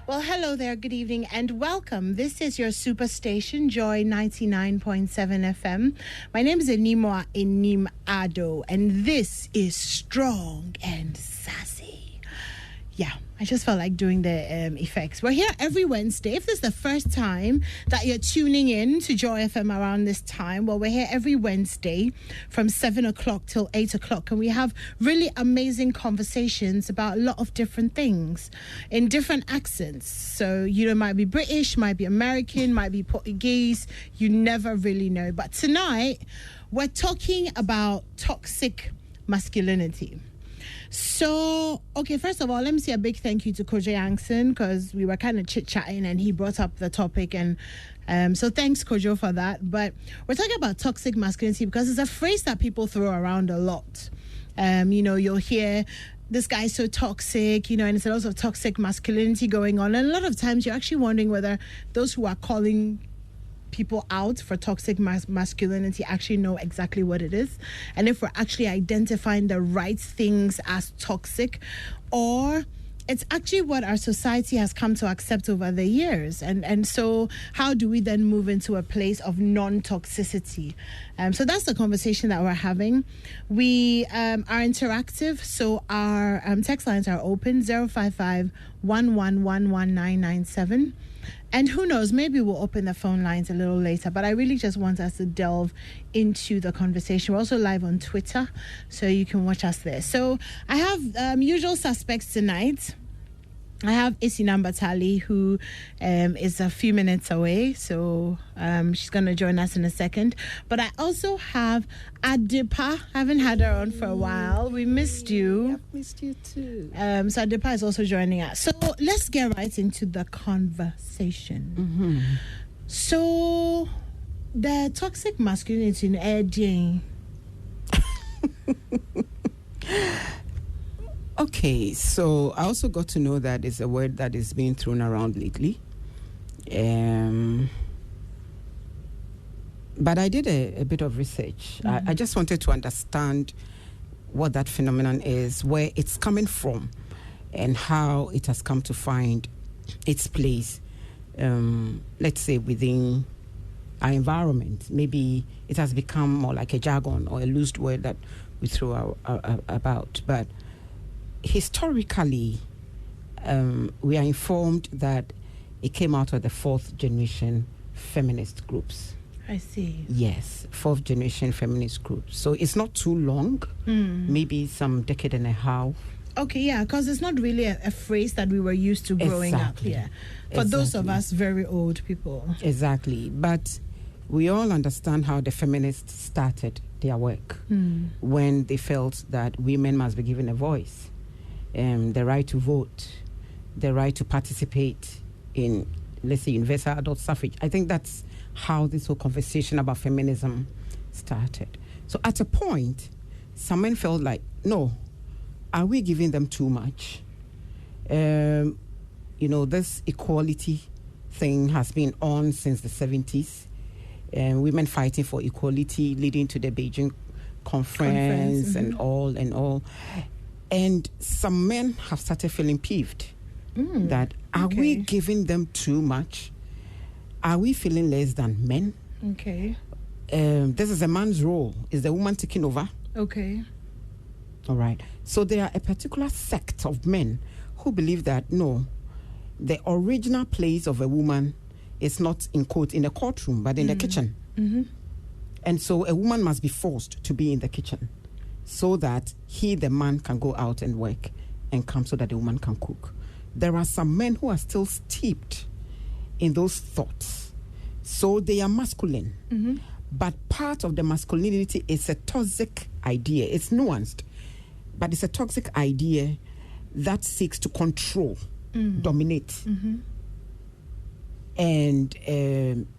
Well, hello there, good evening, and welcome. This is your superstation, Joy 99.7 FM. My name is Enimoa Enim Ado, and this is Strong and Sassy. Yeah, I just felt like doing the effects. We're here every Wednesday. If this is the first time that you're tuning in to Joy FM around this time, well, we're here every Wednesday from 7 o'clock till 8 o'clock. And we have really amazing conversations about a lot of different things in different accents. So, you know, it might be British, might be American, might be Portuguese. You never really know. But tonight, we're talking about toxic masculinity. So, okay, first of all, let me say a big thank you to Kojo Yankson because we were kind of chit-chatting and he brought up the topic. And so thanks, Kojo, for that. But we're talking about toxic masculinity because it's a phrase that people throw around a lot. You know, you'll hear, this guy's so toxic, you know, and there's a lot of toxic masculinity going on. And a lot of times you're actually wondering whether those who are calling people out for toxic masculinity actually know exactly what it is, and if we're actually identifying the right things as toxic, or it's actually what our society has come to accept over the years. And so how do we then move into a place of non-toxicity? So that's the conversation that we're having. We are interactive, so our text lines are open, 055-111-1997. And who knows, maybe we'll open the phone lines a little later, but I really just want us to delve into the conversation. We're also live on Twitter, so you can watch us there. So I have usual suspects tonight. I have Isina Batali, who is a few minutes away, so she's going to join us in a second. But I also have Adepa. I haven't had her on for a while. We missed you. I've missed you too. So Adepa is also joining us. So let's get right into the conversation. Mm-hmm. So the toxic masculinity in Eddie. Okay, so I also got to know that it's a word that is being thrown around lately. But I did a bit of research. Mm-hmm. I just wanted to understand what that phenomenon is, where it's coming from, and how it has come to find its place, let's say, within our environment. Maybe it has become more like a jargon or a loose word that we throw about. But historically, we are informed that it came out of the fourth generation feminist groups. I see. Yes, fourth generation feminist groups. So it's not too long, maybe some decade and a half. Okay, yeah, because it's not really a phrase that we were used to growing up. Yeah, for those of us very old people. Exactly, but we all understand how the feminists started their work when they felt that women must be given a voice. The right to vote, the right to participate in, let's say, universal adult suffrage. I think that's how this whole conversation about feminism started. So at a point, some men felt like, no, are we giving them too much? You know, this equality thing has been on since the 70s. Women fighting for equality, leading to the Beijing conference and all. And some men have started feeling peeved that are we giving them too much? Are we feeling less than men? Okay. This is a man's role. Is the woman taking over? Okay. All right. So there are a particular sect of men who believe that, no, the original place of a woman is not, in quote, in the courtroom, but in the kitchen. Mm-hmm. And so a woman must be forced to be in the kitchen so that the man, can go out and work and come so that the woman can cook. There are some men who are still steeped in those thoughts. So they are masculine. Mm-hmm. But part of the masculinity is a toxic idea. It's nuanced, but it's a toxic idea that seeks to control, dominate, and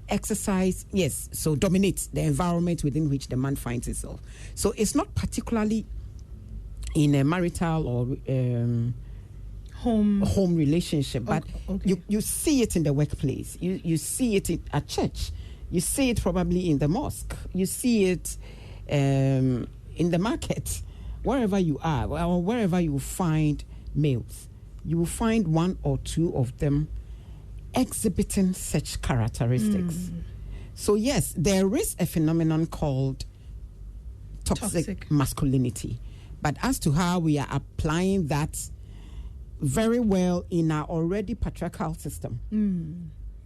exercise, so dominate the environment within which the man finds himself. So it's not particularly in a marital or home relationship, but you see it in the workplace, you see it at church, you see it probably in the mosque, you see it in the market, wherever you are or wherever you find males. you will find one or two of them exhibiting such characteristics. So yes, there is a phenomenon called toxic masculinity. But as to how we are applying that very well in our already patriarchal system,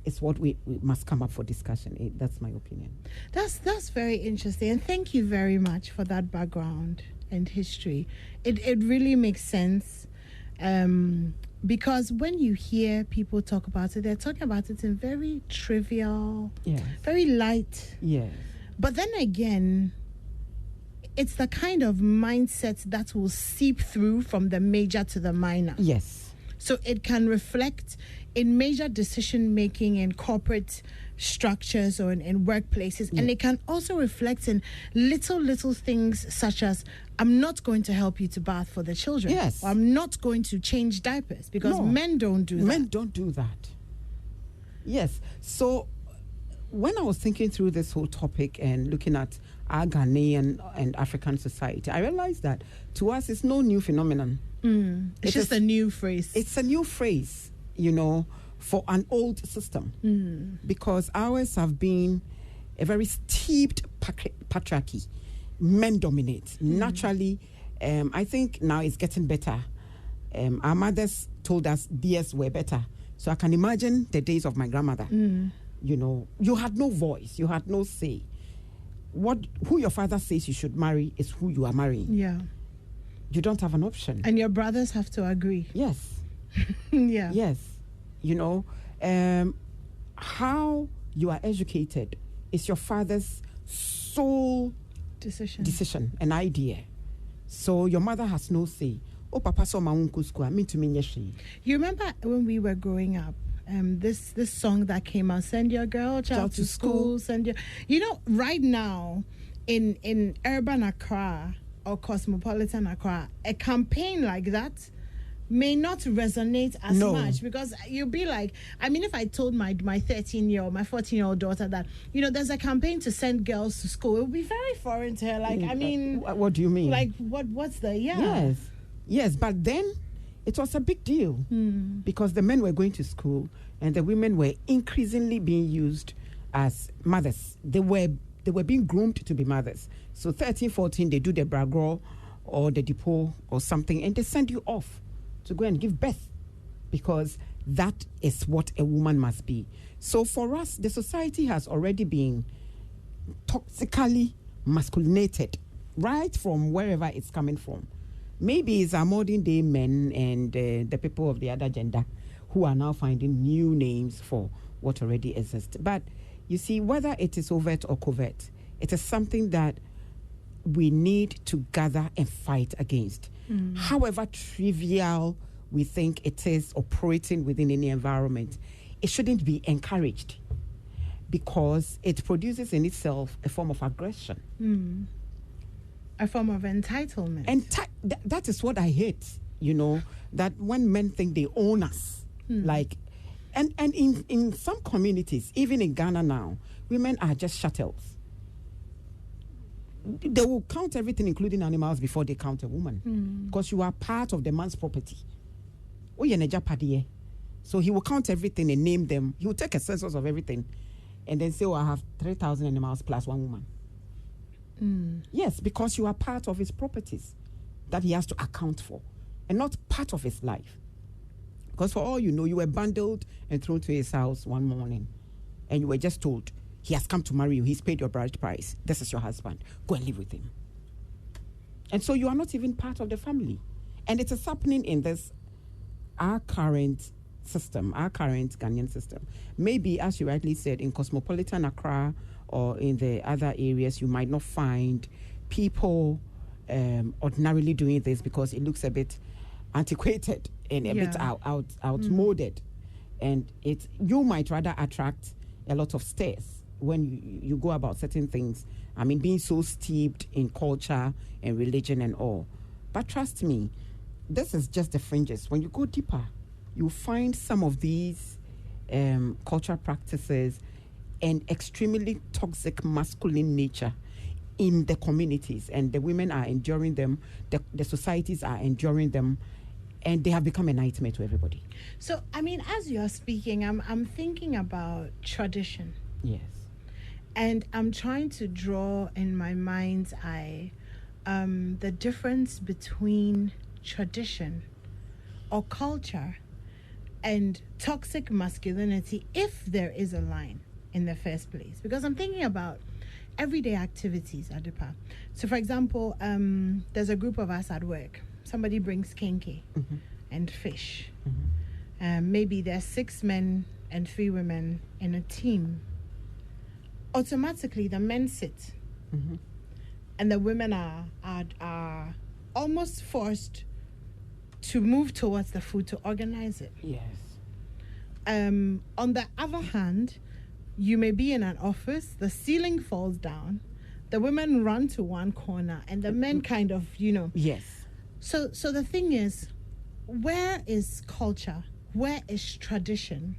is what we must come up for discussion. That's my opinion. That's very interesting. And thank you very much for that background and history. It really makes sense. Because when you hear people talk about it, they're talking about it in very trivial, very light. Yes. But then again, it's the kind of mindset that will seep through from the major to the minor. Yes. So it can reflect in major decision making in corporate structures or in workplaces. And it can also reflect in little things such as, I'm not going to help you to bath for the children. Yes. Or I'm not going to change diapers because men don't do that. Men don't do that. Yes. So when I was thinking through this whole topic and looking at our Ghanaian and African society, I realized that to us it's no new phenomenon. It's just a new phrase. It's a new phrase, for an old system. Because ours have been a very steeped patriarchy. Men dominate. Naturally, I think now it's getting better. Our mothers told us theirs were better. So I can imagine the days of my grandmother. You had no voice. You had no say. Who your father says you should marry is who you are marrying. Yeah. You don't have an option. And your brothers have to agree. Yes. Yeah. Yes. How you are educated is your father's sole decision, an idea. So your mother has no say. Oh, Papa saw my uncle school. I mean to me, you remember when we were growing up? This song that came out, send your girl child to school, right now in urban Accra or cosmopolitan Accra, a campaign like that may not resonate as much, because you'll be like, if I told my 13-year-old, my 14-year-old daughter that, there's a campaign to send girls to school, it would be very foreign to her. Like, what do you mean? Like, what's the, Yes, but then it was a big deal because the men were going to school and the women were increasingly being used as mothers. They were being groomed to be mothers. So 13, 14, they do the bragro or the depot or something, and they send you off to go and give birth, because that is what a woman must be. So for us, the society has already been toxically masculinated right from wherever it's coming from. Maybe it's our modern day men and the people of the other gender who are now finding new names for what already exists. But you see, whether it is overt or covert, it is something that we need to gather and fight against. However trivial we think it is operating within any environment, it shouldn't be encouraged, because it produces in itself a form of aggression. A form of entitlement. That is what I hate, that when men think they own us, and in some communities, even in Ghana now, women are just chattels. They will count everything, including animals, before they count a woman, because you are part of the man's property. So he will count everything and name them. He will take a census of everything and then say, I have 3,000 animals plus one woman. Yes, because you are part of his properties that he has to account for and not part of his life. Because for all you know, you were bundled and thrown to his house one morning and you were just told, he has come to marry you. He's paid your bride price. This is your husband. Go and live with him. And so you are not even part of the family. And it is happening in our current system, our current Ghanaian system. Maybe, as you rightly said, in cosmopolitan Accra or in the other areas, you might not find people ordinarily doing this because it looks a bit antiquated and a bit outmoded. And you might rather attract a lot of stares when you go about certain things. Being so steeped in culture and religion and all. But trust me, this is just the fringes. When you go deeper, you'll find some of these cultural practices and extremely toxic masculine nature in the communities, and the women are enduring them, the societies are enduring them, and they have become a nightmare to everybody. So, I mean, as you're speaking, I'm thinking about tradition. Yes. And I'm trying to draw in my mind's eye the difference between tradition or culture and toxic masculinity, if there is a line in the first place. Because I'm thinking about everyday activities, Adipa. So, for example, there's a group of us at work. Somebody brings kinky and fish. Maybe there's 6 men and 3 women in a team. Automatically, the men sit, and the women are almost forced to move towards the food to organize it. Yes. On the other hand, you may be in an office, the ceiling falls down, the women run to one corner, and the men kind of, Yes. So the thing is, where is culture? Where is tradition?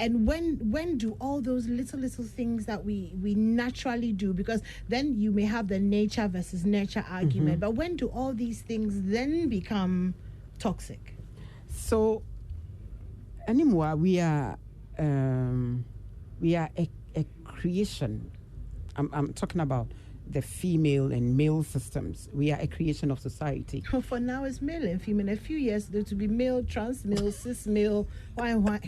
And when do all those little things that we naturally do, because then you may have the nature versus nurture argument, but when do all these things then become toxic? So, anymore, we are a creation. I'm talking about the female and male systems. We are a creation of society. For now, it's male and female. In a few years, there to be male, trans male, cis male. Why?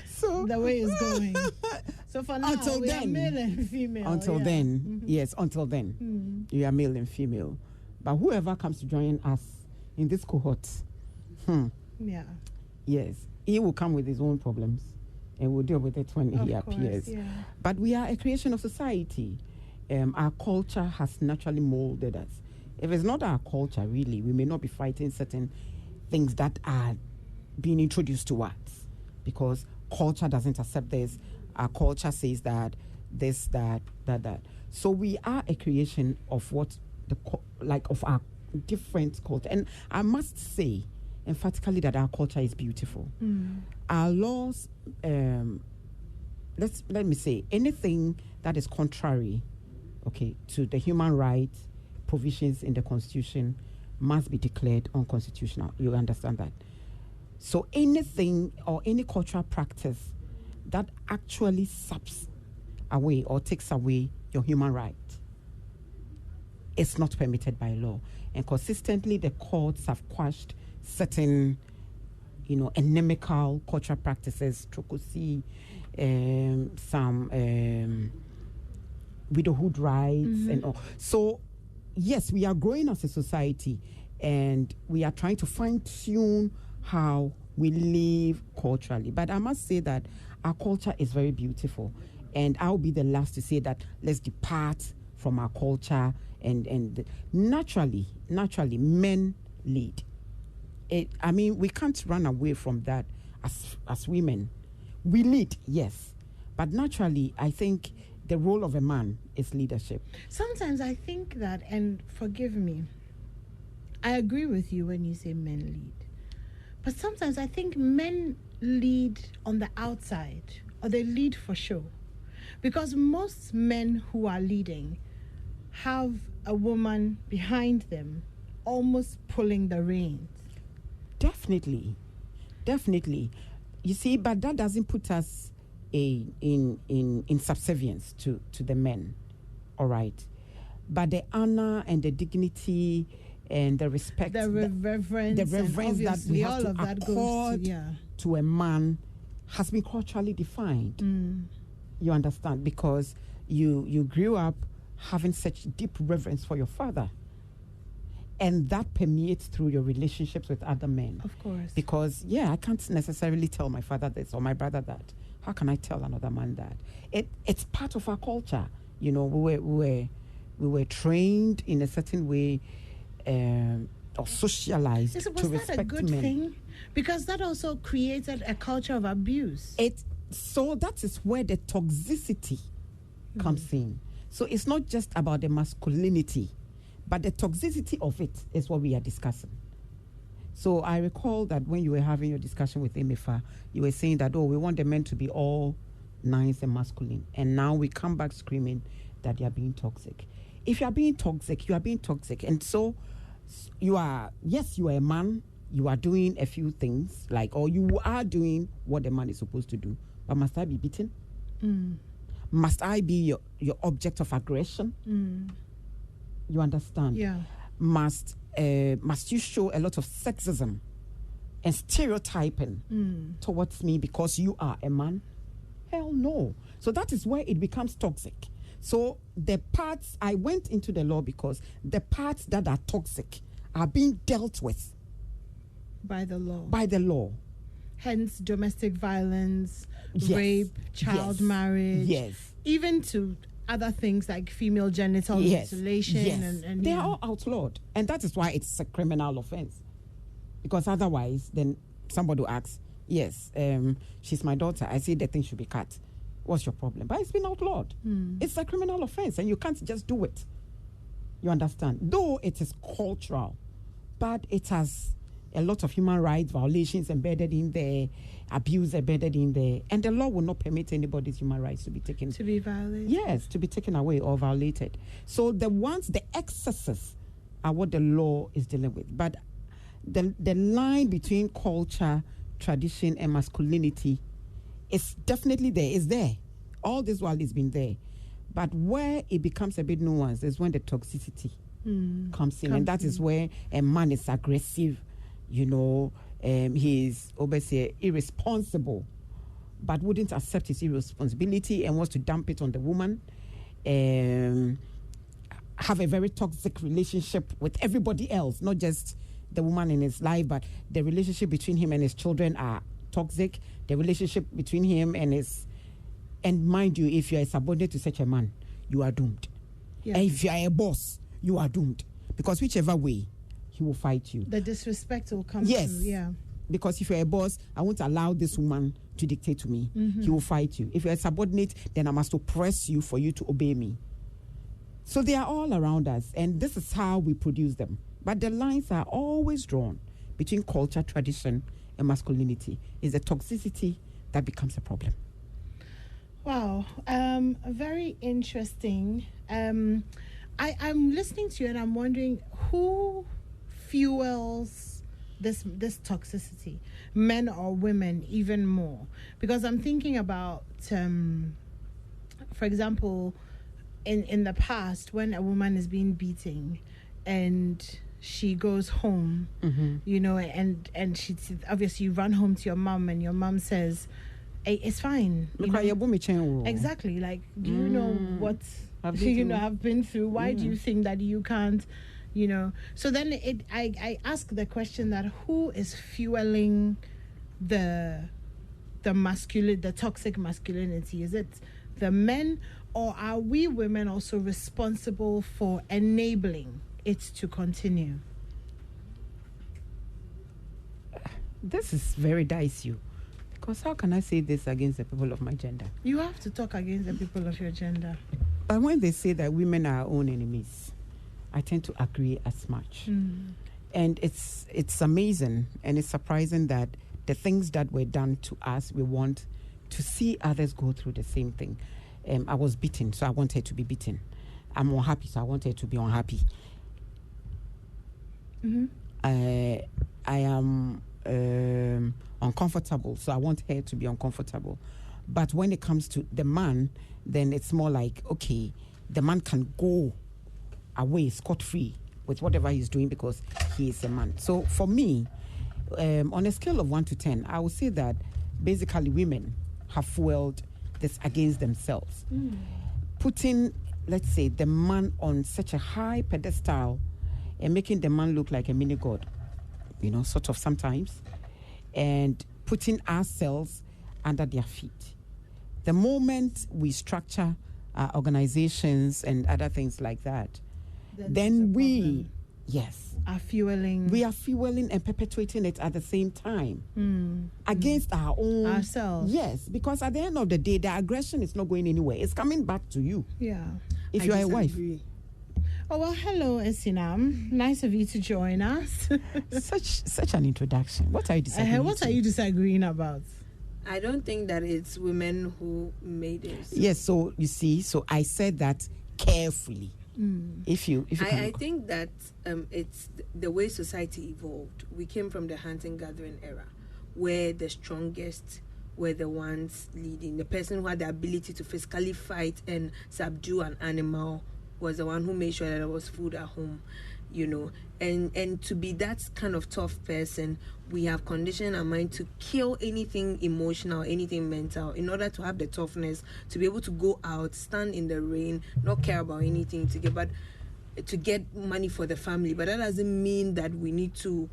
So the way it's going. So for now, we are male and female. Until then, yes, until then, you are male and female. But whoever comes to join us in this cohort, yes, he will come with his own problems, and we'll deal with it when he appears. Yeah. But we are a creation of society. Our culture has naturally molded us. If it's not our culture, really, we may not be fighting certain things that are being introduced to us, because culture doesn't accept this. Our culture says that this, that. So we are a creation of what of our different culture. And I must say emphatically that our culture is beautiful. Our laws, let me say, anything that is contrary, to the human rights provisions in the Constitution must be declared unconstitutional. You understand that? So anything or any cultural practice that actually saps away or takes away your human right is not permitted by law. And consistently, the courts have quashed certain, inimical cultural practices, trokosi, some widowhood rights and all. So, yes, we are growing as a society, and we are trying to fine-tune how we live culturally. But I must say that our culture is very beautiful, and I'll be the last to say that let's depart from our culture, and naturally men lead. We can't run away from that as women. We lead, yes, but naturally I think the role of a man is leadership. Sometimes I think that, and forgive me, I agree with you when you say men lead. But sometimes I think men lead on the outside, or they lead for show. Because most men who are leading have a woman behind them almost pulling the reins. Definitely. You see, but that doesn't put us in subservience to the men, all right? But the honor and the dignity and the respect, the reverence that we have to accord to a man has been culturally defined. You understand? Because you grew up having such deep reverence for your father, and that permeates through your relationships with other men. Of course. Because I can't necessarily tell my father this or my brother that. How can I tell another man that? It's part of our culture. We were trained in a certain way, or socialized to respect men. Was that a good thing? Because that also created a culture of abuse. So that is where the toxicity comes in. So it's not just about the masculinity, but the toxicity of it is what we are discussing. So I recall that when you were having your discussion with Emefa, you were saying that, we want the men to be all nice and masculine. And now we come back screaming that they are being toxic. If you are being toxic, you are being toxic. And so you are a man, you are doing a few things, like, or you are doing what the man is supposed to do, but must I be beaten? Must I be your object of aggression? You understand? Yeah. Must you show a lot of sexism and stereotyping towards me because you are a man? Hell no. So that is where it becomes toxic. So the parts, I went into the law because the parts that are toxic are being dealt with by the law. By the law. Hence domestic violence, Yes. rape, child Yes. marriage. Yes. Even to other things like female genital Yes. mutilation. Yes. And they are all outlawed. And that is why it's a criminal offense. Because otherwise, then somebody will ask, yes, she's my daughter. I say the thing should be cut. What's your problem? But it's been outlawed. It's a criminal offense and you can't just do it. You understand? Though it is cultural, but it has a lot of human rights violations embedded in there, abuse embedded in there, and the law will not permit anybody's human rights to be taken. To be violated? Yes, to be taken away or violated. So the excesses are what the law is dealing with. But the line between culture, tradition, and masculinity is definitely there. It's there. All this while it's been there. But where it becomes a bit nuanced is when the toxicity comes in. And that is where a man is aggressive, he's obviously irresponsible, but wouldn't accept his irresponsibility and wants to dump it on the woman. Have a very toxic relationship with everybody else, not just the woman in his life, but the relationship between him and his children are toxic. The relationship between him and mind you, if you are a subordinate to such a man, you are doomed. Yeah. And if you are a boss, you are doomed. Because whichever way, he will fight you. The disrespect will come yes. through, yeah. Because if you're a boss, I won't allow this woman to dictate to me. He will fight you. If you're a subordinate, then I must oppress you for you to obey me. So they are all around us, and this is how we produce them. But the lines are always drawn between culture, tradition, and masculinity. It's the toxicity that becomes a problem. Wow. Very interesting. I'm listening to you and I'm wondering who fuels this toxicity, men or women, even more? Because I'm thinking about, for example, in the past, when a woman is being beaten and she goes home, and she obviously you run home to your mom and your mom says, hey, it's fine. Exactly. Like, do you know what I've been through? Why do you think that you can't, So then I ask the question that who is fueling the toxic masculinity? Is it the men, or are we women also responsible for enabling it to continue? This is very dicey. Because how can I say this against the people of my gender? You have to talk against the people of your gender. But when they say that women are our own enemies, I tend to agree as much. And it's amazing and it's surprising that the things that were done to us, we want to see others go through the same thing. I was beaten, so I want her to be beaten. I'm unhappy, so I want her to be unhappy. I am uncomfortable, so I want her to be uncomfortable. But when it comes to the man, then it's more like, okay, the man can go away scot-free with whatever he's doing because he is a man. So for me, on a scale of 1 to 10, I would say that basically women have fueled this against themselves. Putting, let's say, the man on such a high pedestal and making the man look like a mini god, sort of sometimes, and putting ourselves under their feet. The moment we structure our organizations and other things like that, then we are fueling and perpetuating it at the same time against our own ourselves. Yes, because at the end of the day, the aggression is not going anywhere. It's coming back to you. Yeah. If you are a wife. Oh, well, hello, Esinam. Nice of you to join us. Such an introduction. What are you disagreeing What are you disagreeing about? I don't think that it's women who made it. Yes, so you see, so I said that carefully. I think that it's the way society evolved. We came from the hunting gathering era, where the strongest were the ones leading. The person who had the ability to physically fight and subdue an animal was the one who made sure that there was food at home, and to be that kind of tough person, we have conditioned our mind to kill anything emotional, anything mental, in order to have the toughness to be able to go out, stand in the rain, not care about anything to get money for the family. But that doesn't mean that we need to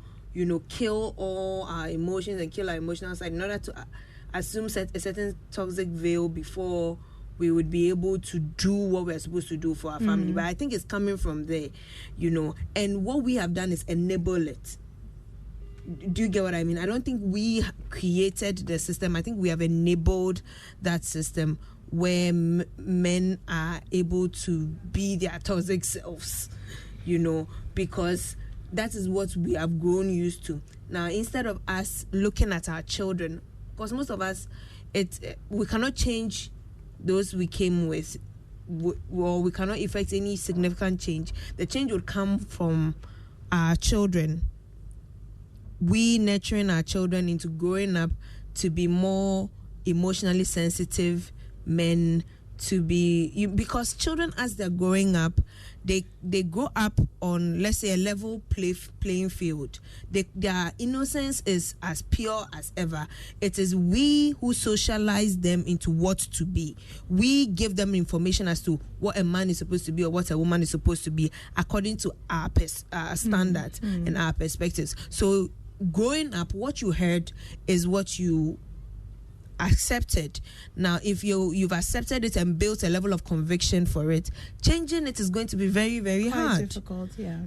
kill all our emotions and kill our emotional side in order to assume a certain toxic veil before we would be able to do what we're supposed to do for our family. But I think it's coming from there, and what we have done is enable it. Do you get what I mean? I don't think we created the system. I think we have enabled that system where men are able to be their toxic selves, because that is what we have grown used to. Now, instead of us looking at our children, because most of us, we cannot change those we came with, or we cannot effect any significant change. The change would come from our children. We nurturing our children into growing up to be more emotionally sensitive men, because children, as they're growing up, they grow up on, let's say, a level playing field. Their innocence is as pure as ever. It is we who socialize them into what to be. We give them information as to what a man is supposed to be or what a woman is supposed to be according to our standards and our perspectives. So growing up, what you heard is what you accepted. Now, if you've accepted it and built a level of conviction for it, changing it is going to be very, very hard. Difficult, yeah.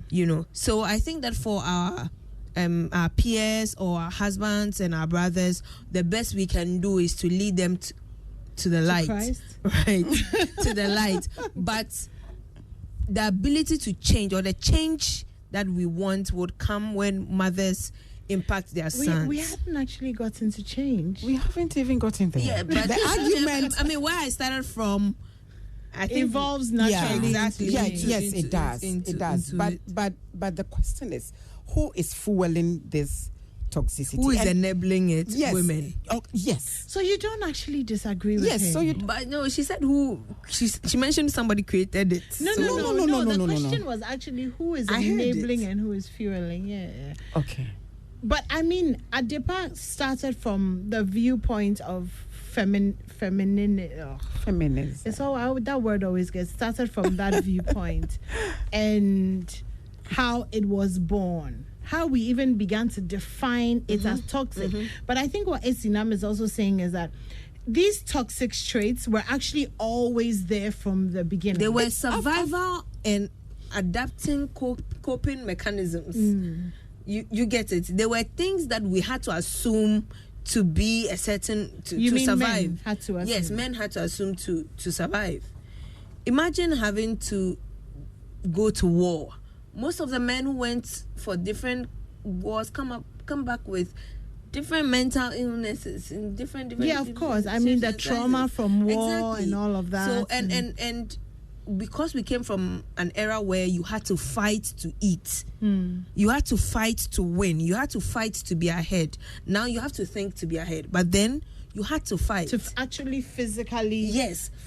So I think that for our peers or our husbands and our brothers, the best we can do is to lead them to the light, Christ. right? To the light. But the ability to change, or the change that we want, would come when mothers impact their sons. We haven't actually gotten to change. We haven't even gotten there. Yeah, but the argument. I mean, where I started from, I think involves naturally. Exactly. Yeah, yes, it does. It does. But the question is, who is fueling this toxicity? Who is enabling it? Yes. Women. Oh, yes. So you don't actually disagree with him? Yes. So But no, she said who? She mentioned somebody created it. No. The question was actually who is enabling and who is fueling. Yeah. Okay. But I mean, Adepa started from the viewpoint of feminism. It's all that word always gets started from that viewpoint, and how it was born, how we even began to define it as toxic. But I think what Esinam is also saying is that these toxic traits were actually always there from the beginning. They were survival and adapting coping mechanisms. You get it. There were things that we had to assume to be a certain to survive. Men had to assume? Yes, men had to assume to survive. Imagine having to go to war. Most of the men who went for different wars come back with different mental illnesses and different. Yeah, of course. I mean, the trauma from war and all of that. So and because we came from an era where you had to fight to eat, you had to fight to win, you had to fight to be ahead. Now you have to think to be ahead, but then you had to fight to actually physically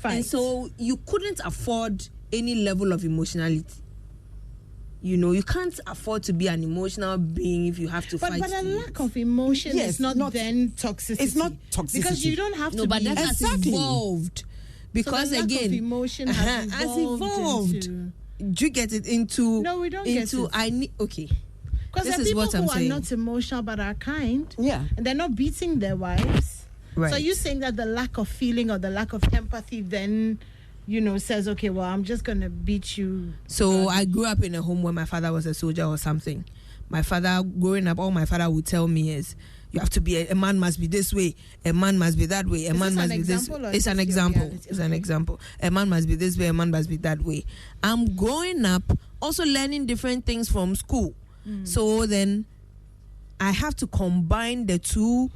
fight. And so you couldn't afford any level of emotionality. You can't afford to be an emotional being if you have to fight. But a lack of emotion is not then toxicity. It's not toxicity because you don't have to. But that has evolved. Because so again, emotion has evolved. Do you get it into? No, we don't get it. I need. Okay. Because there are people who are not emotional but are kind. Yeah. And they're not beating their wives. Right. So you're saying that the lack of feeling or the lack of empathy then, says, okay, well, I'm just going to beat you. So I grew up in a home where my father was a soldier or something. My father, growing up, all my father would tell me is, you have to be a man must be this way, a man must be that way, a man must be this way. It's an example. It's an example. A man must be this way, a man must be that way. I'm growing up also learning different things from school. So then I have to combine the two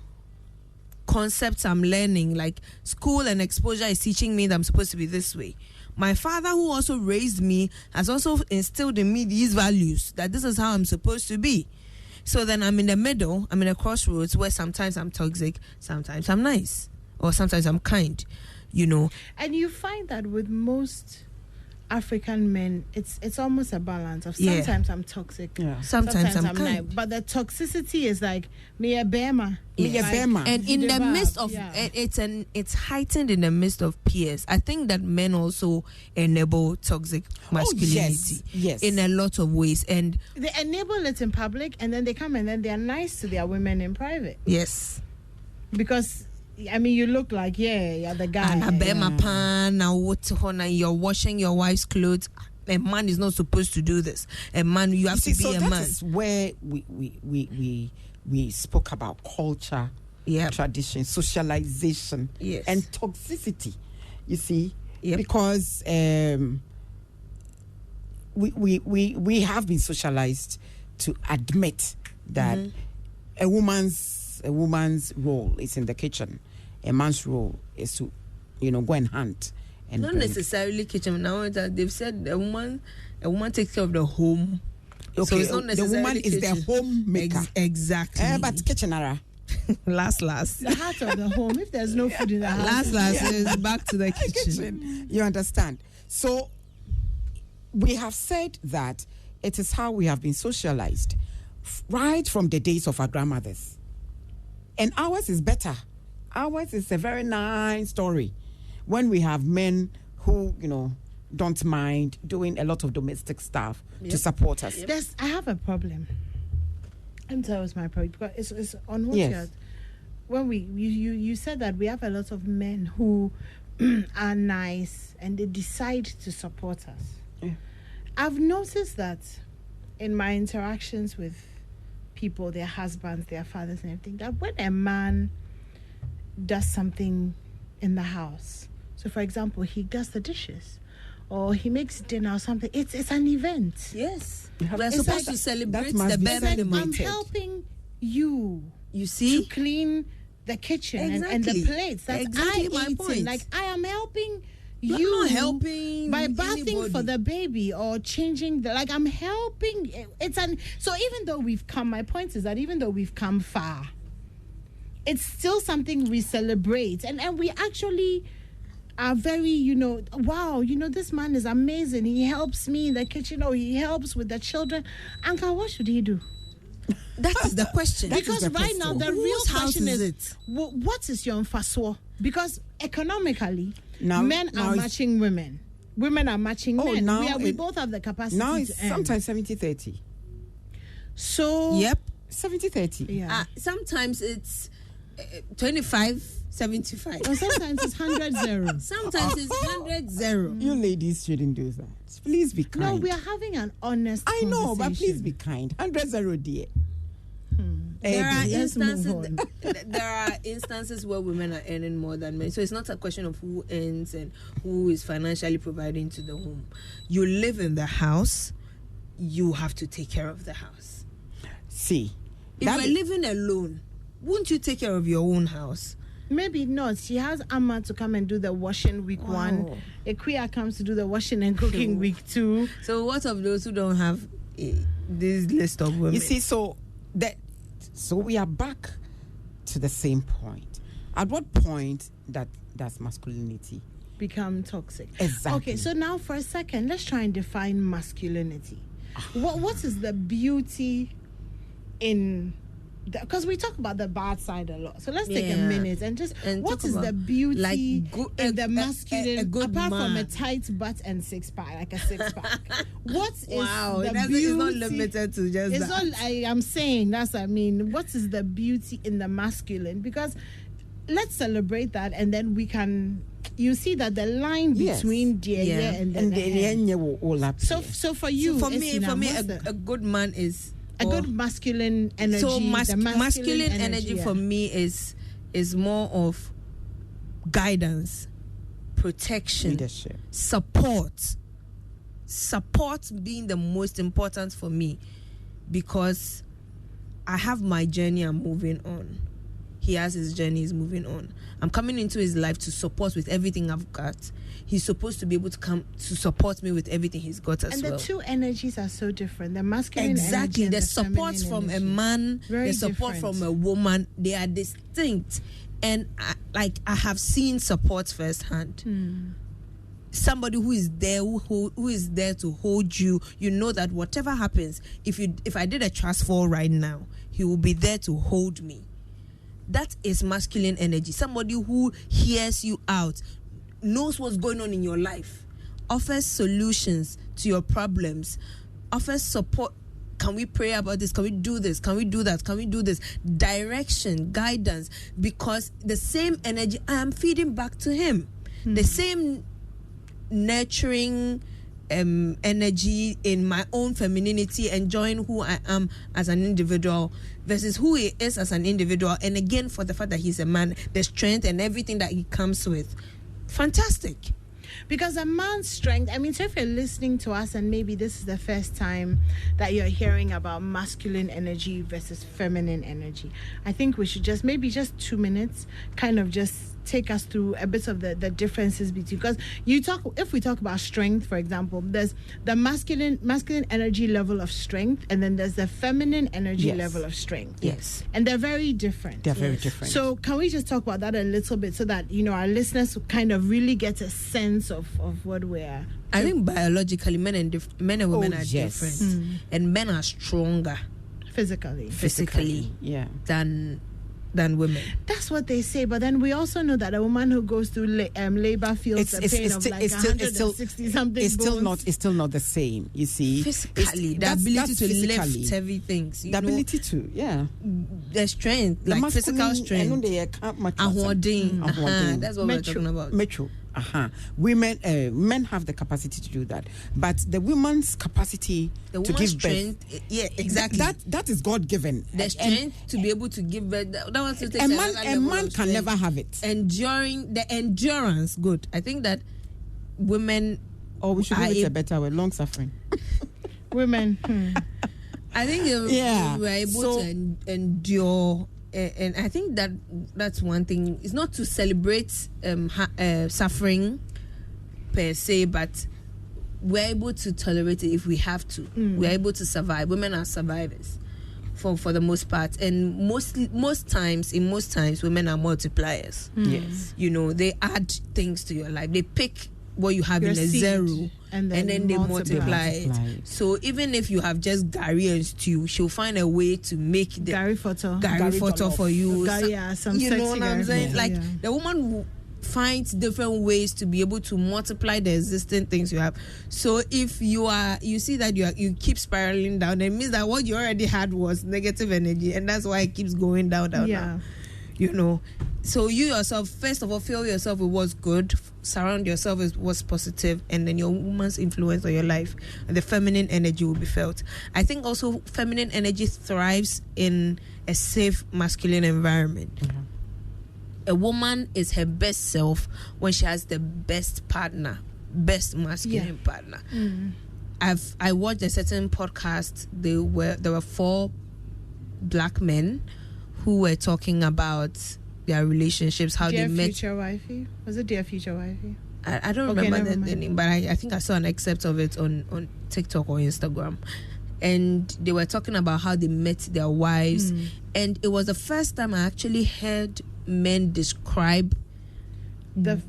concepts I'm learning. Like school and exposure is teaching me that I'm supposed to be this way. my father, who also raised me, has also instilled in me these values, that this is how I'm supposed to be. So then I'm in the middle, I'm in a crossroads where sometimes I'm toxic, sometimes I'm nice, or sometimes I'm kind, you know. And you find that with most African men, it's almost a balance of sometimes I'm toxic, sometimes I'm kind. Nice. But the toxicity is like me a bema, and in the midst of it's heightened in the midst of peers. I think that men also enable toxic masculinity, yes, in a lot of ways, and they enable it in public, and then they come and then they are nice to their women in private. Yes, because I mean, you look like you're the guy. Now you're washing your wife's clothes. A man is not supposed to do this. A man, you have to be a man. That is where we spoke about culture, tradition, socialization, and toxicity. You see, because we have been socialized to admit that a woman's role is in the kitchen. A man's role is to, go and hunt. And not necessarily kitchen. Now they've said a woman takes care of the home. Okay, so it's not necessarily the woman kitchen. Is the homemaker. Exactly. But kitchen ara. last. The heart of the home. If there's no food in the house. Last is back to the kitchen. You understand? So we have said that it is how we have been socialized right from the days of our grandmothers. And ours is better. Ours is a very nice story. When we have men who, don't mind doing a lot of domestic stuff to support us. I have a problem. And that was my problem. Because it's on what when you said that we have a lot of men who are nice and they decide to support us. Yeah. I've noticed that in my interactions with people, their husbands, their fathers and everything, that when a man does something in the house, so for example, he does the dishes or he makes dinner or something, it's an event. Yes. We're supposed to celebrate the better. I'm helping you see, to clean the kitchen and the plates. That's exactly my point. Like I am helping you not helping by bathing anybody. For the baby or changing I'm helping. So even though we've come, my point is that even though we've come far, it's still something we celebrate, and we actually are very, wow, this man is amazing. He helps me in the kitchen, or he helps with the children. Uncle, what should he do? That is the question. Because right now the real question is what is your mfaswo? Because economically, men are matching women. Women are matching men. Now we both have the capacity now it's to earn. Sometimes 70-30. So 70-30. Yeah. Sometimes it's 25-75. Or sometimes it's 100-0. Sometimes it's 100-0. You ladies shouldn't do that. Please be kind. No, we are having an honest I conversation. know, but please be kind. 100-0, dear. There are instances where women are earning more than men. So it's not a question of who earns and who is financially providing to the home. You live in the house, you have to take care of the house. See, if you're living alone, wouldn't you take care of your own house? Maybe not. She has Amma to come and do the washing week 1. Ekuya comes to do the washing and cooking week 2. So what of those who don't have this list of women? You see, so we are back to the same point. At what point does masculinity become toxic? Exactly. Okay, so now for a second, let's try and define masculinity. What is the beauty in... Because we talk about the bad side a lot, so let's take a minute and what is the beauty in the masculine apart from a tight butt and six pack? What is the beauty? It's not limited to just it's that. Not. I'm saying what is the beauty in the masculine? Because let's celebrate that, and then we can. You see that the line between and the will all up. So for you, for me, a good man is. A good masculine energy. So masculine energy for me is more of guidance, protection, leadership, support. Support being the most important for me, because I have my journey. I'm moving on. he has his journey, he's moving on. I'm coming into his life to support with everything I've got. He's supposed to be able to come to support me with everything he's got as well. And the two energies are so different. The masculine exactly. energy and the support from energy. a man, Very the support different. from a woman, they are distinct. And I have seen support firsthand. Somebody who is there, who is there to hold you. You know that whatever happens, if I did a trust fall right now, he will be there to hold me. That is masculine energy. Somebody who hears you out, knows what's going on in your life, offers solutions to your problems, offers support. Can we pray about this? Can we do this? Can we do that? Can we do this? Direction, guidance, because the same energy I am feeding back to him. The same nurturing energy in my own femininity, enjoying who I am as an individual versus who he is as an individual. And again, for the fact that he's a man, the strength and everything that he comes with. Fantastic. Because a man's strength, I mean, so if you're listening to us and maybe this is the first time that you're hearing about masculine energy versus feminine energy, I think we should just 2 minutes kind of just take us through a bit of the differences between, because if we talk about strength, for example, there's the masculine energy level of strength, and then there's the feminine energy level of strength. Yes. And they're very different. They're very different. So can we just talk about that a little bit so that, our listeners will kind of really get a sense of what we're... I think biologically men and women are yes. different. And men are stronger physically than women. That's what they say, but then we also know that a woman who goes through labor feels the pain of like 160 something. It's still not the same. You see, physically, the ability to lift heavy things, the ability to the strength, the like physical strength. That's what we're talking about. Women, men have the capacity to do that, but the woman's capacity to give strength, birth, exactly. That is God given. The strength to be able to give birth. That was a man can never have it. Enduring the endurance, good. I think that women, or we should give it a better word, long suffering. Women. I think we're able to endure. And I think that's one thing. It's not to celebrate suffering per se, but we're able to tolerate it if we have to. We're able to survive. Women are survivors for the most part, and most times, women are multipliers. Yes, they add things to your life. They pick what you have your in a seed, zero, and then they multiply it. So even if you have just Gary and stew, she'll find a way to make the Gary photo for you. You know what I'm saying? The woman will find different ways to be able to multiply the existing things you have. So if you see that you keep spiraling down, it means that what you already had was negative energy, and that's why it keeps going down. So you yourself, first of all, fill yourself with what's good, surround yourself with what's positive, and then your woman's influence on your life and the feminine energy will be felt. I think also feminine energy thrives in a safe masculine environment. Mm-hmm. A woman is her best self when she has the best partner, best masculine partner. I watched a certain podcast. There were 4 black men who were talking about their relationships, how Dear they met. Future Wifey? Was it Dear Future Wifey? I don't remember the name, but I think I saw an excerpt of it on TikTok or Instagram. And they were talking about how they met their wives. And it was the first time I actually heard men describe the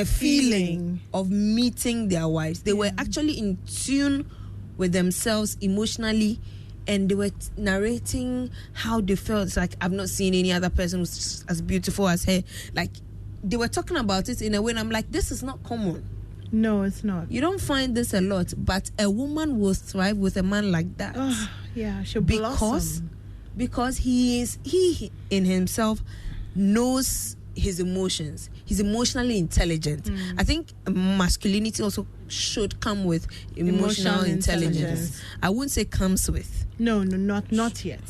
feeling of meeting their wives. They were actually in tune with themselves emotionally, and they were narrating how they felt. It's like, I've not seen any other person who's as beautiful as her. Like, they were talking about it in a way, and I'm like, this is not common. No, it's not. You don't find this a lot, but a woman will thrive with a man like that. She'll blossom. Because he in himself knows his emotions. He's emotionally intelligent. I think masculinity also should come with emotional intelligence. I wouldn't say comes with. No, not yet.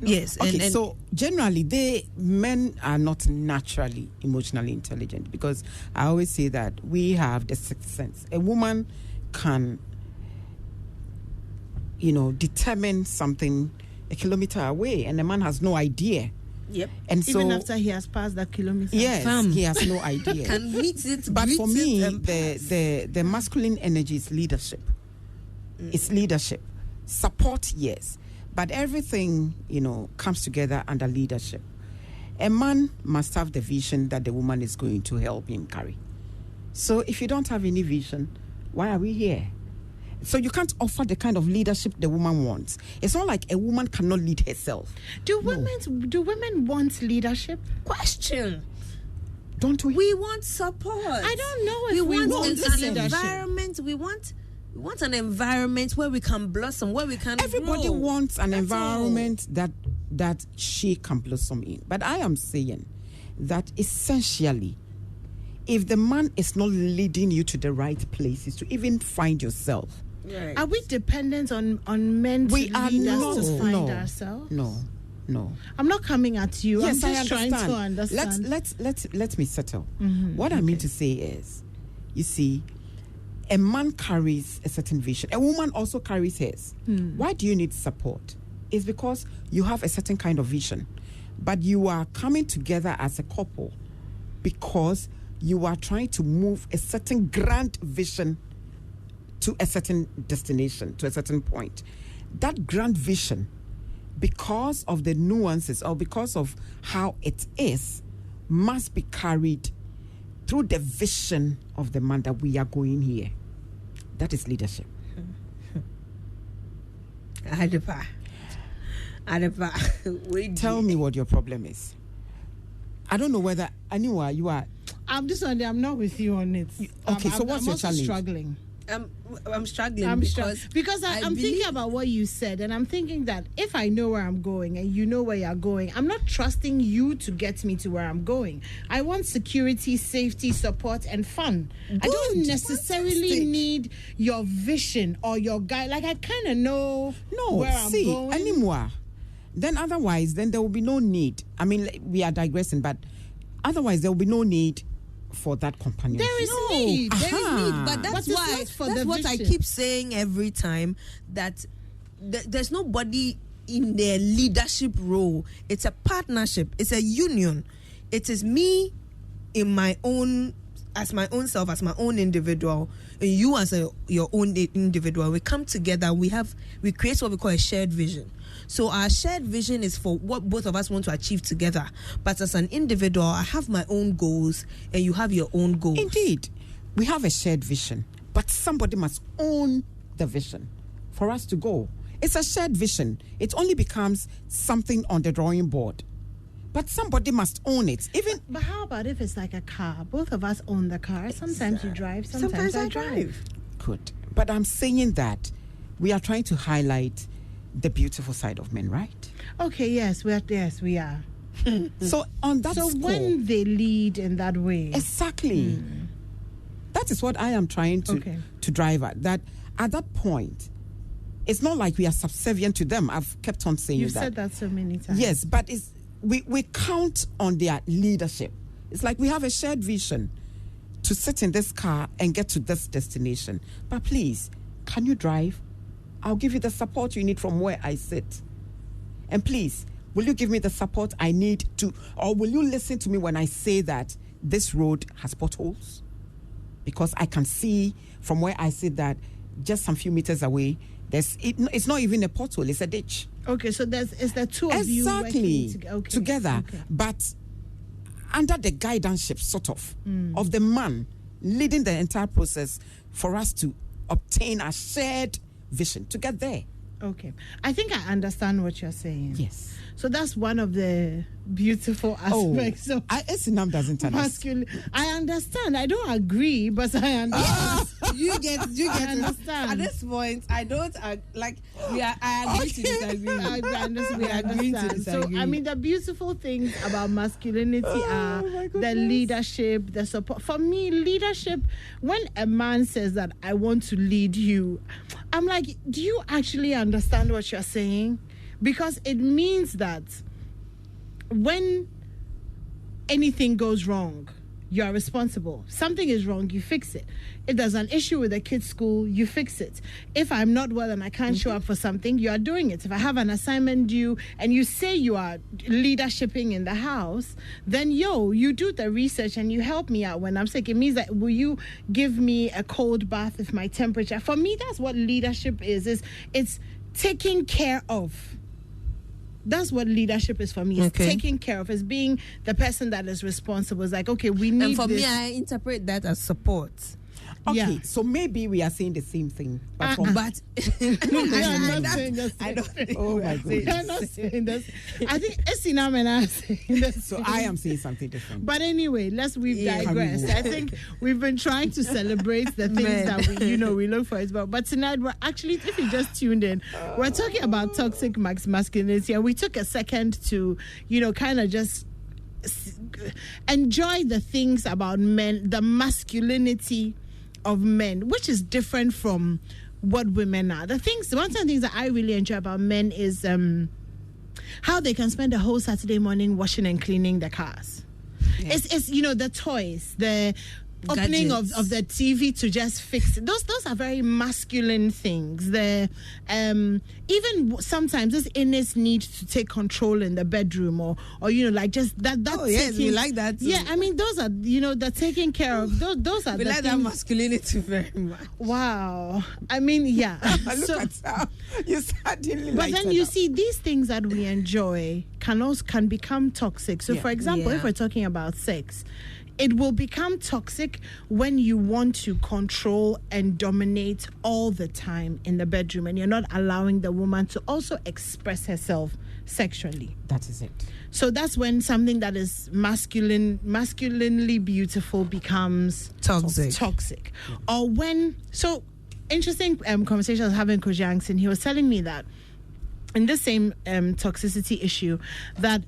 Yes. Okay, so generally, men are not naturally emotionally intelligent, because I always say that we have the sixth sense. A woman can, determine something a kilometer away, and a man has no idea Yep. And so, even after he has passed that kilometer. yes, he has no idea. Can meet it. But greet for me, it, and pass. the masculine energy is leadership. It's leadership. Support, yes. But everything, comes together under leadership. A man must have the vision that the woman is going to help him carry. So if you don't have any vision, why are we here? So you can't offer the kind of leadership the woman wants. It's not like a woman cannot lead herself. Do women want leadership? Question. Don't we? We want support. I don't know if we want an leadership. environment. We want an environment where we can blossom, where we can Everybody grow. wants an That's environment that she can blossom in. But I am saying that essentially, if the man is not leading you to the right places to even find yourself, Right. Are we dependent on men to we are lead us to find no, ourselves? No. I'm not coming at you. Yes, I'm I just trying to understand. understand. Let me settle. What I mean to say is, you see, a man carries a certain vision. A woman also carries hers. Why do you need support? It's because you have a certain kind of vision, but you are coming together as a couple because you are trying to move a certain grand vision to a certain destination, to a certain point. That grand vision, because of the nuances or because of how it is, must be carried through the vision of the man that we are going here. That is leadership. Adepa. Tell me what your problem is. I don't know whether anyway you are. I'm just on there. I'm not with you on it. Okay, so what's I'm your also challenge? Struggling. I'm struggling because I'm thinking about what you said, and I'm thinking that if I know where I'm going and you know where you're going, I'm not trusting you to get me to where I'm going. I want security, safety, support, and fun. Good. I don't necessarily need your vision or your guide. Like I kind of know where I'm going. Anymore. Then otherwise, then there will be no need. I mean, we are digressing, but otherwise there will be no need for that companionship. There is need. There is need, but that's why. That's what I keep saying every time, that there's nobody in their leadership role. It's a partnership. It's a union. It is me in my own, as my own self, as my own individual, and you as your own individual. We come together. We create what we call a shared vision. So our shared vision is for what both of us want to achieve together. But as an individual, I have my own goals and you have your own goals. Indeed. We have a shared vision, but somebody must own the vision for us to go. It's a shared vision. It only becomes something on the drawing board. But somebody must own it. But how about if it's like a car? Both of us own the car. Sometimes you drive, sometimes I drive. Good. But I'm saying that we are trying to highlight the beautiful side of men, right? Okay, yes, we are. So on that score, when they lead in that way, exactly, that is what I am trying to drive at. That at that point, it's not like we are subservient to them. I've kept on saying You've that. said that so many times. Yes, but we count on their leadership. It's like we have a shared vision to sit in this car and get to this destination. But please, can you drive? I'll give you the support you need from where I sit. And please, will you give me the support I need to, or will you listen to me when I say that this road has potholes? Because I can see from where I sit that just some few meters away, it's not even a pothole, it's a ditch. Okay, so it's the two of you working together. Okay. But under the guidance sort of the man leading the entire process for us to obtain a shared vision to get there. Okay. I think I understand what you're saying. Yes. So that's one of the beautiful aspects of doesn't masculine. I understand. I don't agree, but I understand. You get I understand. At this point, I don't like. I agree to disagree. I understand. We understand. So I mean, the beautiful things about masculinity are the leadership, the support. For me, leadership. When a man says that I want to lead you, I'm like, do you actually understand what you're saying? Because it means that when anything goes wrong, you are responsible. Something is wrong, you fix it. If there's an issue with the kids' school, you fix it. If I'm not well and I can't show up for something, you are doing it. If I have an assignment due and you say you are leadershiping in the house, then you do the research and you help me out when I'm sick. It means that will you give me a cold bath if my temperature? For me, that's what leadership is it's taking care of. That's what leadership is for me. It's taking care of. It's being the person that is responsible. It's like, okay, we need And for this. me, I interpret that as support. Okay, so maybe we are saying the same thing. But I'm not saying the same. I don't. Oh my God. You're not saying this. I think Esinam and I are saying this. So I am saying something different. But anyway, we digress. I think we've been trying to celebrate the things that we look for as well. But tonight we're actually, if you just tuned in, we're talking about toxic masculinity, and we took a second to, kind of just enjoy the things about men, the masculinity of men, which is different from what women are. One of the things that I really enjoy about men is how they can spend a whole Saturday morning washing and cleaning the cars. Yeah. It's the toys, the opening of the TV to just fix it. Those are very masculine things. The even sometimes this innate need to take control in the bedroom or like just that. Oh yes, we like that too. Yeah, I mean those are the taking care of. Those are we the like things. That masculinity very much. Wow, I mean yeah. Look at how you suddenly. But then you see these things that we enjoy can become toxic. So for example, if we're talking about sex, it will become toxic when you want to control and dominate all the time in the bedroom and you're not allowing the woman to also express herself sexually. That is it. So that's when something that is masculinely beautiful becomes toxic. Yeah. Or interesting conversation I was having with Jackson, he was telling me that in this same toxicity issue that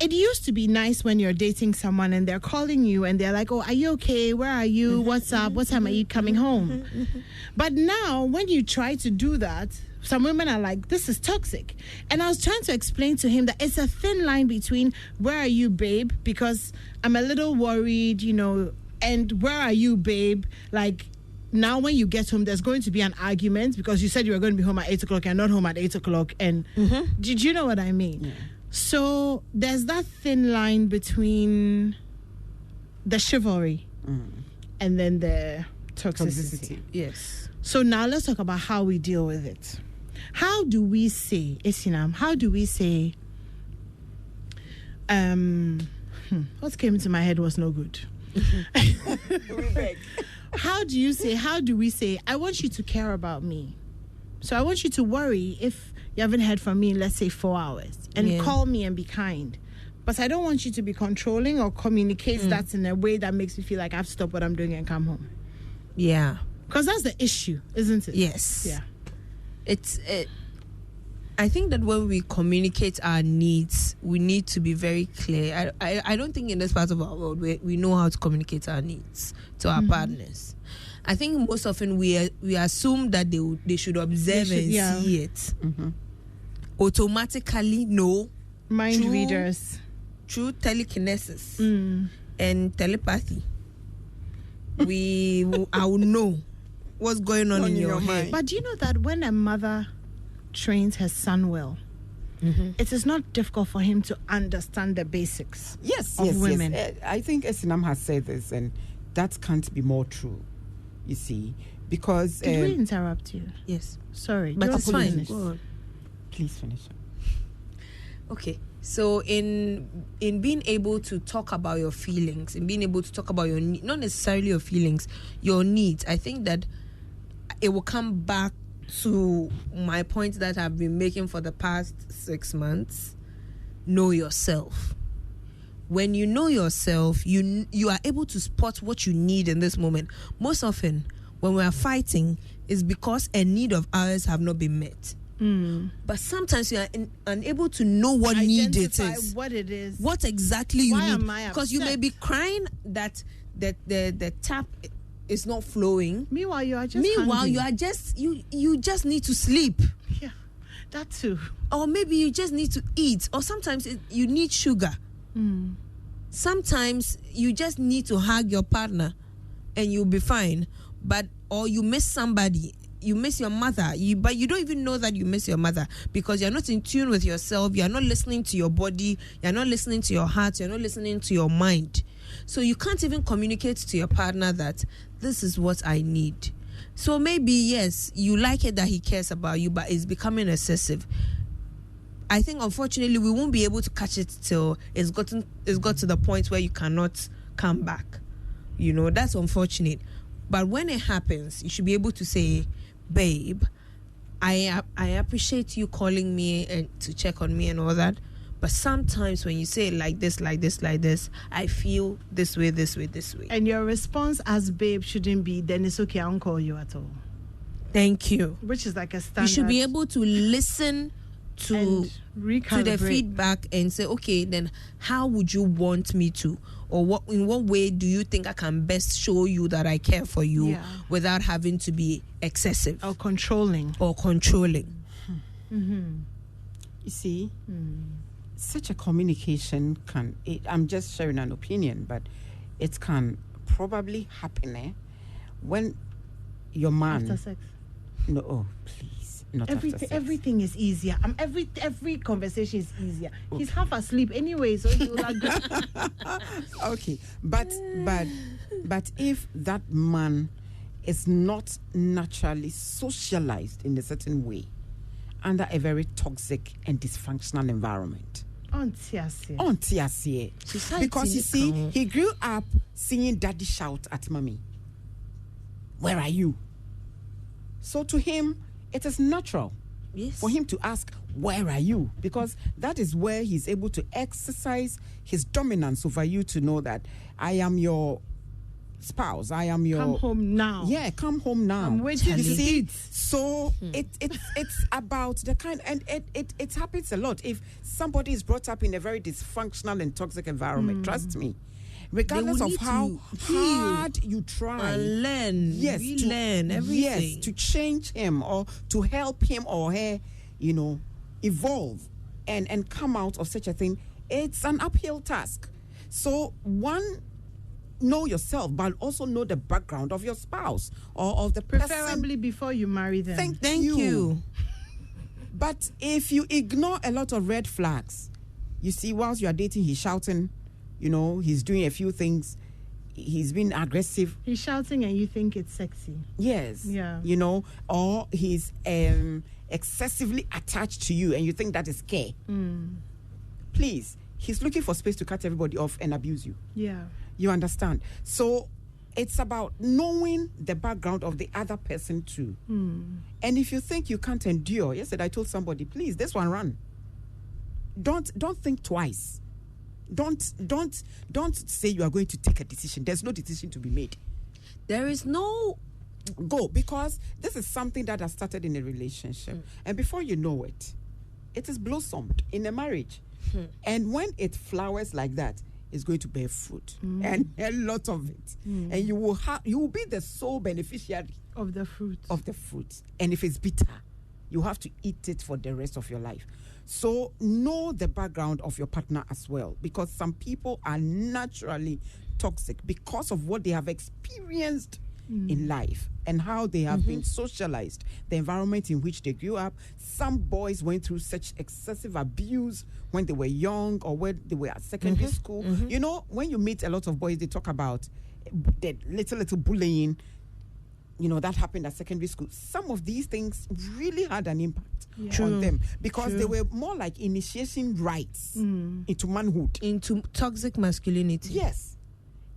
it used to be nice when you're dating someone and they're calling you and they're like, oh, are you okay? Where are you? What's up? What time are you coming home? But now when you try to do that, some women are like, this is toxic. And I was trying to explain to him that it's a thin line between where are you, babe? Because I'm a little worried, and where are you, babe? Like, now when you get home, there's going to be an argument because you said you were going to be home at 8 o'clock and not home at 8 o'clock. And did you know what I mean? Yeah. So there's that thin line between the chivalry and then the toxicity. Yes. So now let's talk about how we deal with it. How do we say, Esinam, what came into my head was no good. How do we say, I want you to care about me. So I want you to worry if you haven't heard from me in, let's say, 4 hours. And call me and be kind. But I don't want you to be controlling or communicate that in a way that makes me feel like I have to stop what I'm doing and come home. Yeah. Because that's the issue, isn't it? Yes. Yeah. I think that when we communicate our needs, we need to be very clear. I don't think in this part of our world we know how to communicate our needs to our partners. I think most often we assume that they should observe see it. Automatically know. Mind readers. Through telekinesis and telepathy. I will know what's going on in your head. But do you know that when a mother trains her son well, it is not difficult for him to understand the basics of women. Yes. I think Esinam has said this, and that can't be more true, you see, because... Did we interrupt you? Yes. Sorry. But it's fine. Go on. Please finish. Okay. So in being able to talk about your feelings, in being able to talk about your not necessarily your feelings, your needs, I think that it will come back to my point that I've been making for the past 6 months. Know yourself. When you know yourself, you are able to spot what you need in this moment. Most often, when we are fighting, it's because a need of ours have not been met. But sometimes you are unable to know what need it is. What it is. What exactly you need. Because you may be crying that the tap is not flowing. Meanwhile, you are just hungry. you just need to sleep. Yeah, that too. Or maybe you just need to eat. Or sometimes you need sugar. Sometimes you just need to hug your partner and you'll be fine. Or you miss somebody, you miss your mother, but you don't even know that you miss your mother because you're not in tune with yourself, you're not listening to your body, you're not listening to your heart, you're not listening to your mind. So you can't even communicate to your partner that this is what I need. So maybe, yes, you like it that he cares about you, but it's becoming excessive. I think, unfortunately, we won't be able to catch it till it's got to the point where you cannot come back. You know, that's unfortunate. But when it happens, you should be able to say, babe, I appreciate you calling me and to check on me and all that. But sometimes when you say it like this, I feel this way. And your response as babe shouldn't be, then it's okay, I won't call you at all. Thank you. Which is like a standard. You should be able to listen to the feedback and say, okay, then how would you want me to? Or in what way do you think I can best show you that I care for you without having to be excessive? Or controlling. You see, such a communication I'm just sharing an opinion, but it can probably happen when your man... After sex. No, oh, please. Not after sex. Everything is easier. Every conversation is easier. Okay. He's half asleep anyway, so he'll agree. Okay, but if that man is not naturally socialized in a certain way, under a very toxic and dysfunctional environment, because you see, he grew up seeing daddy shout at mommy, "Where are you?" So to him, it is natural for him to ask, "Where are you?" Because that is where he's able to exercise his dominance over you, to know that I am your spouse. I am your... Come home now. Yeah, come home now. I'm waiting to eat. So it's about the kind... And it happens a lot. If somebody is brought up in a very dysfunctional and toxic environment, trust me, regardless of how hard you try and learn, learn everything, to change him or to help him or her, evolve and come out of such a thing, it's an uphill task. So know yourself, but also know the background of your spouse or of the person. Preferably before you marry them. Thank you. But if you ignore a lot of red flags, you see, whilst you are dating, he's shouting. He's doing a few things. He's being aggressive. He's shouting and you think it's sexy. Yes. Yeah. Or he's excessively attached to you and you think that is care. Please, he's looking for space to cut everybody off and abuse you. Yeah. You understand? So it's about knowing the background of the other person too. And if you think you can't endure, yesterday I told somebody, please, this one run. Don't think twice. Don't say you are going to take a decision. There's no decision to be made. There is no go, because this is something that has started in a relationship. And before you know it, it is blossomed in a marriage. And when it flowers like that, it's going to bear fruit. And a lot of it. And you will be the sole beneficiary of the fruit. And if it's bitter, you have to eat it for the rest of your life. So know the background of your partner as well, because some people are naturally toxic because of what they have experienced in life and how they have been socialized, the environment in which they grew up. Some boys went through such excessive abuse when they were young or when they were at secondary school. When you meet a lot of boys, they talk about the little bullying, that happened at secondary school. Some of these things really had an impact on them because they were more like initiation rites into manhood, into toxic masculinity. Yes.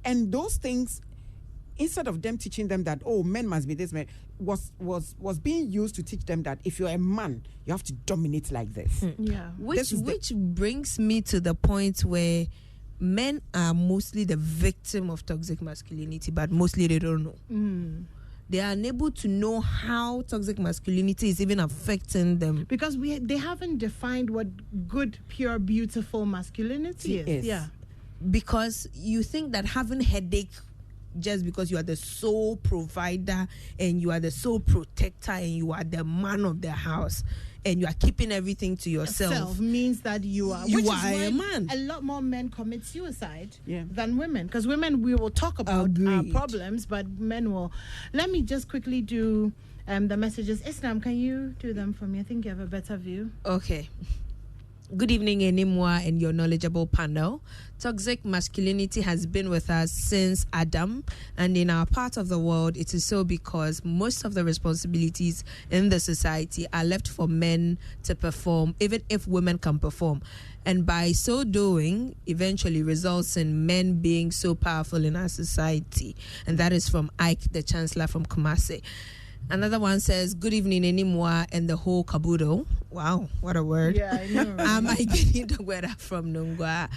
And those things, instead of them teaching them that, men must be this, man, was being used to teach them that if you're a man, you have to dominate like this. Which brings me to the point where men are mostly the victim of toxic masculinity, but mostly they don't know. They are unable to know how toxic masculinity is even affecting them. Because they haven't defined what good, pure, beautiful masculinity is. Yeah. Because you think that having headache just because you are the sole provider and you are the sole protector and you are the man of the house and you are keeping everything to yourself means that you are a man. A lot more men commit suicide than women, because women, we will talk about our problems, but men will. Let me just quickly do the messages. Islam, can you do them for me? I think you have a better view. Okay. Good evening, Enimwa and your knowledgeable panel. Toxic masculinity has been with us since Adam, and in our part of the world, it is so because most of the responsibilities in the society are left for men to perform, even if women can perform. And by so doing, eventually results in men being so powerful in our society. And that is from Ike, the Chancellor from Kumasi. Another one says, good evening, Enimwa and the whole caboodle. Wow, what a word. Yeah, I know. I'm getting the word from Nungwa.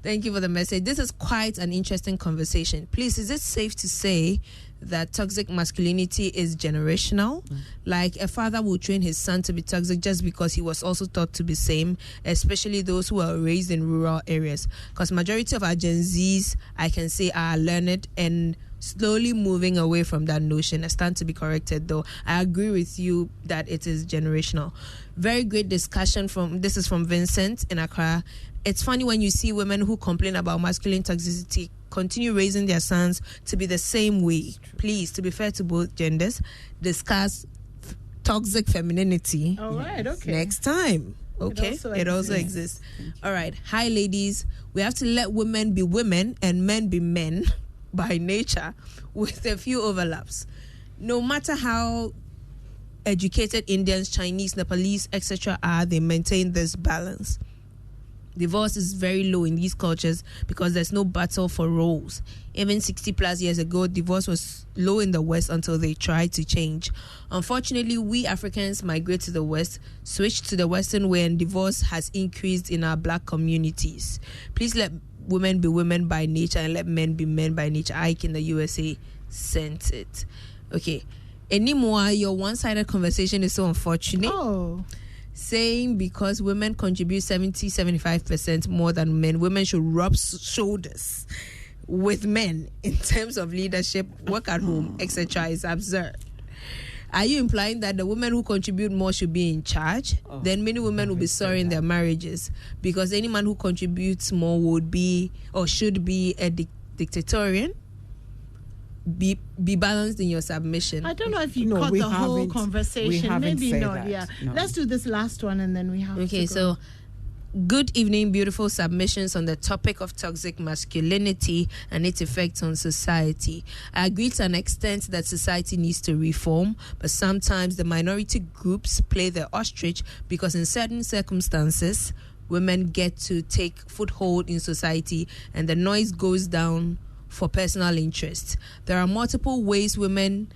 Thank you for the message. This is quite an interesting conversation. Please, is it safe to say that toxic masculinity is generational? Like a father will train his son to be toxic just because he was also taught to be same, especially those who are raised in rural areas. Because majority of our Gen Zs, I can say, are learned and slowly moving away from that notion. I stand to be corrected, though. I agree with you that it is generational. Very great discussion this is from Vincent in Accra. It's funny when you see women who complain about masculine toxicity continue raising their sons to be the same way. Please, to be fair to both genders, discuss toxic femininity. All right, okay. Next time. Okay, it also exists. All right. Hi, ladies. We have to let women be women and men be men by nature, with a few overlaps. No matter how educated Indians, Chinese, Nepalese, etc. are, they maintain this balance. Divorce is very low in these cultures because there's no battle for roles. Even 60 plus years ago, divorce was low in the West until they tried to change. Unfortunately, we Africans migrate to the West, switch to the Western way, and divorce has increased in our black communities. Please let women be women by nature and let men be men by nature. Ike in the USA sent it. Okay. Anymore, your one-sided conversation is so unfortunate. Oh. Saying because women contribute 70-75% more than men, women should rub shoulders with men in terms of leadership, work at home, etc. is absurd. Are you implying that the women who contribute more should be in charge? Then many women will be sorry in their marriages, because any man who contributes more would be or should be a dictatorial. Be balanced in your submission. I don't know if you caught the whole conversation. Maybe not. Yeah. No. Let's do this last one and then we have to go. So good evening, beautiful submissions on the topic of toxic masculinity and its effects on society. I agree to an extent that society needs to reform, but sometimes the minority groups play the ostrich because in certain circumstances, women get to take foothold in society and the noise goes down for personal interests. There are multiple ways women